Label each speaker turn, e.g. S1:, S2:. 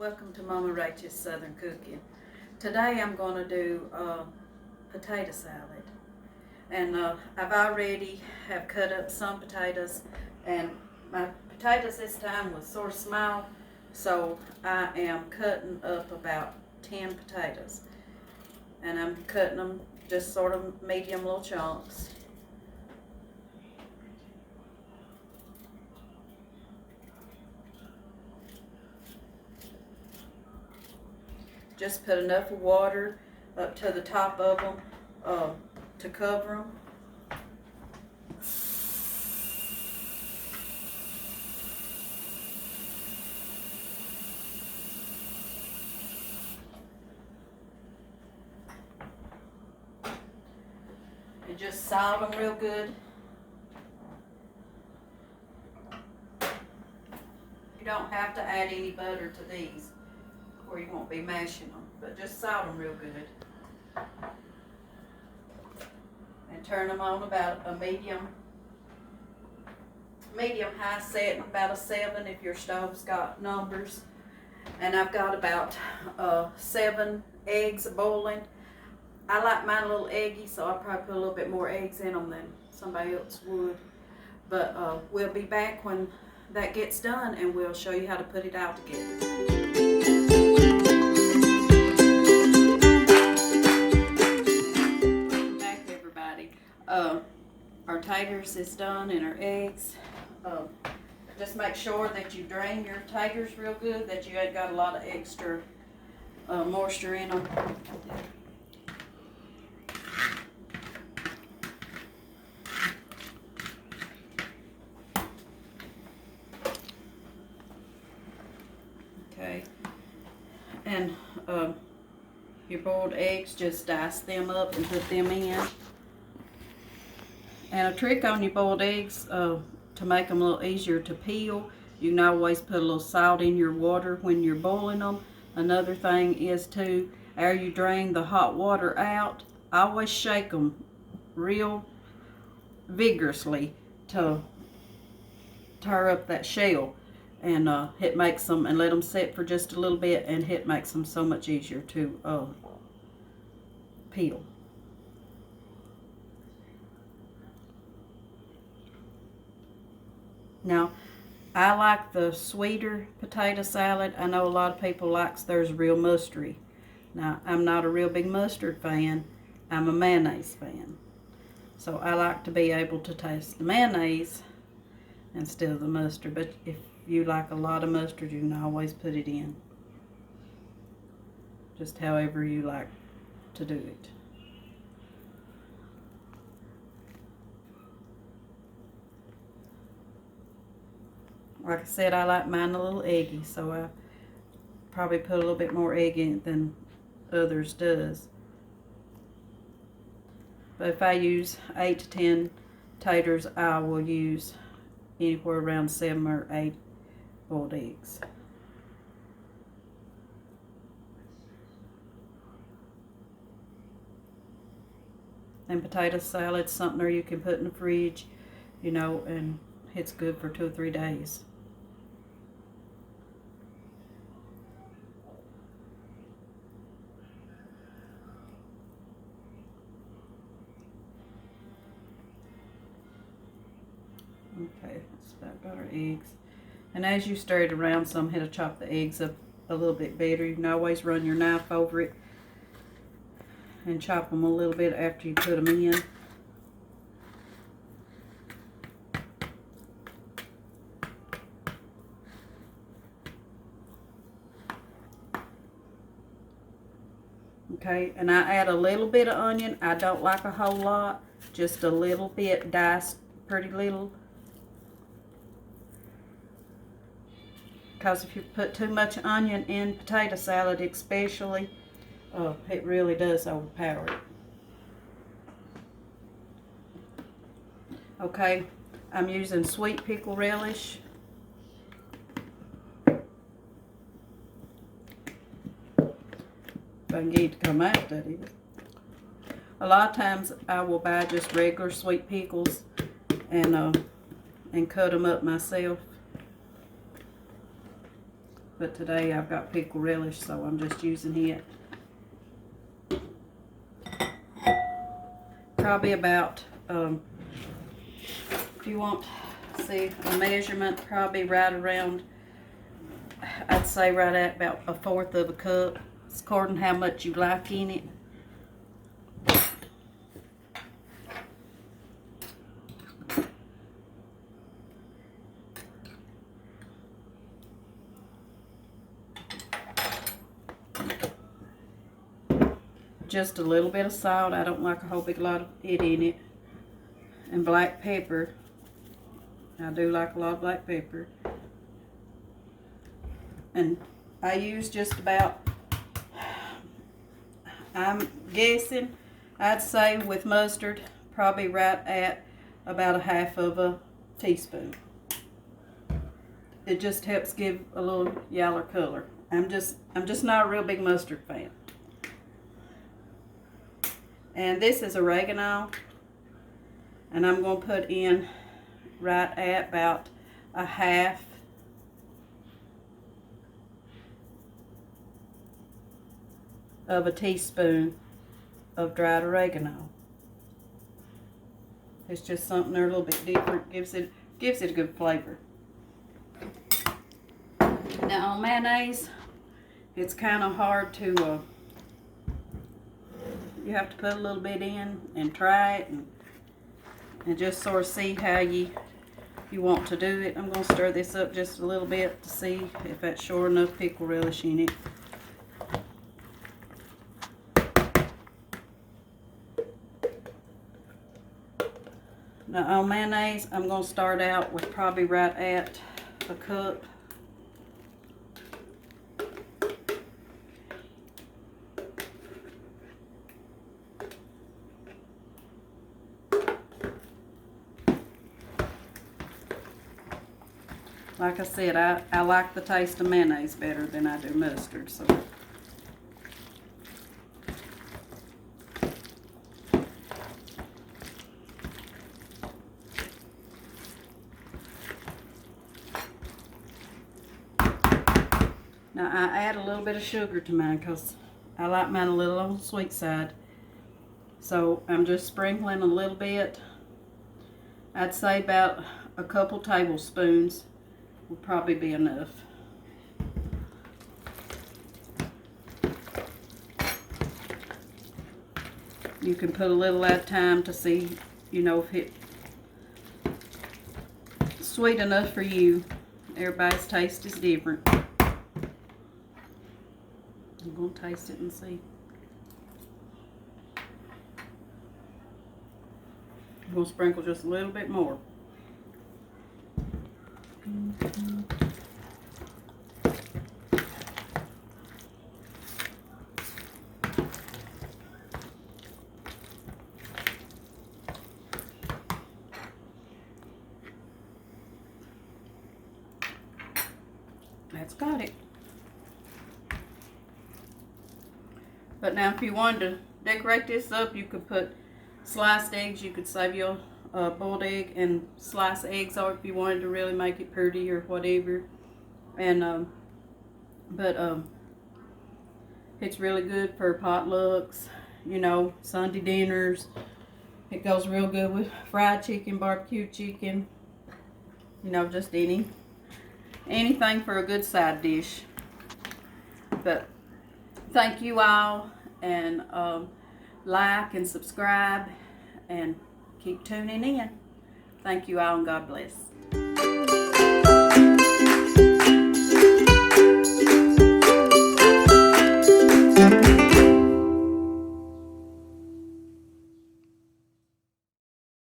S1: Welcome to Mama Rachel's Southern Cooking. Today I'm going to do potato salad. And I've already have cut up some potatoes, and my potatoes this time was sort of small, so I am cutting up about 10 potatoes. And I'm cutting them just sort of medium little chunks. Just put enough of water up to the top of them to cover them. And just salt them real good. You don't have to add any butter to these, or you won't be mashing them, but just salt them real good. And turn them on about a medium high setting, about a 7 if your stove's got numbers. And I've got about 7 eggs boiling. I like mine a little eggy, so I'll probably put a little bit more eggs in them than somebody else would. But we'll be back when that gets done, and we'll show you how to put it out together. Our taters is done and our eggs. Just make sure that you drain your taters real good, that you ain't got a lot of extra moisture in them. Okay, and your boiled eggs, just dice them up and put them in. And a trick on your boiled eggs, to make them a little easier to peel, you can always put a little salt in your water when you're boiling them. Another thing is too, after you drain the hot water out, always shake them real vigorously to tear up that shell. And it makes them, and let them sit for just a little bit, and it makes them so much easier to peel. Now, I like the sweeter potato salad. I know a lot of people likes theirs real mustardy. Now, I'm not a real big mustard fan. I'm a mayonnaise fan. So I like to be able to taste the mayonnaise instead of the mustard. But if you like a lot of mustard, you can always put it in. Just however you like to do it. Like I said, I like mine a little eggy, so I probably put a little bit more egg in it than others does. But if I use 8 to 10 taters, I will use anywhere around 7 or 8 boiled eggs. And potato salad's something that you can put in the fridge, you know, and it's good for 2 or 3 days. Okay, that's about got our eggs. And as you stir it around some, how to chop the eggs up a little bit better. You can always run your knife over it and chop them a little bit after you put them in. Okay, and I add a little bit of onion. I don't like a whole lot, just a little bit, diced pretty little. Because if you put too much onion in potato salad especially, it really does overpower it. Okay, I'm using sweet pickle relish. If I can get it to come out, that is. A lot of times I will buy just regular sweet pickles and cut them up myself. but today I've got pickle relish, so I'm just using it. Probably about, if you want to see a measurement, probably right around, I'd say right at about 1/4 of a cup. It's according to how much you like in it. Just a little bit of salt. I don't like a whole big lot of it in it. And black pepper. I do like a lot of black pepper. And I use just about, I'm guessing, I'd say with mustard, probably right at about 1/2 of a teaspoon. It just helps give a little yellow color. I'm just not a real big mustard fan. And this is oregano, and I'm going to put in right at about 1/2 of a teaspoon of dried oregano. It's just something there a little bit different, gives it a good flavor. Now on mayonnaise, it's kind of hard to you have to put a little bit in and try it and just sort of see how you want to do it. I'm going to stir this up just a little bit to see if that's sure enough pickle relish in it. Now on mayonnaise, I'm going to start out with probably right at a cup. Like I said, I like the taste of mayonnaise better than I do mustard, so. Now I add a little bit of sugar to mine because I like mine a little on the sweet side. So I'm just sprinkling a little bit. I'd say about a couple tablespoons will probably be enough. You can put a little at a time to see, you know, if it's sweet enough for you. Everybody's taste is different. I'm going to taste it and see. I'm going to sprinkle just a little bit more. That's got it. But now if you wanted to decorate this up, you could put sliced eggs. You could save your boiled egg and slice eggs out if you wanted to really make it pretty or whatever. And it's really good for potlucks, you know, Sunday dinners. It goes real good with fried chicken, barbecue chicken, you know, just anything for a good side dish. But thank you all, and like and subscribe and keep tuning in. Thank you all, and God bless.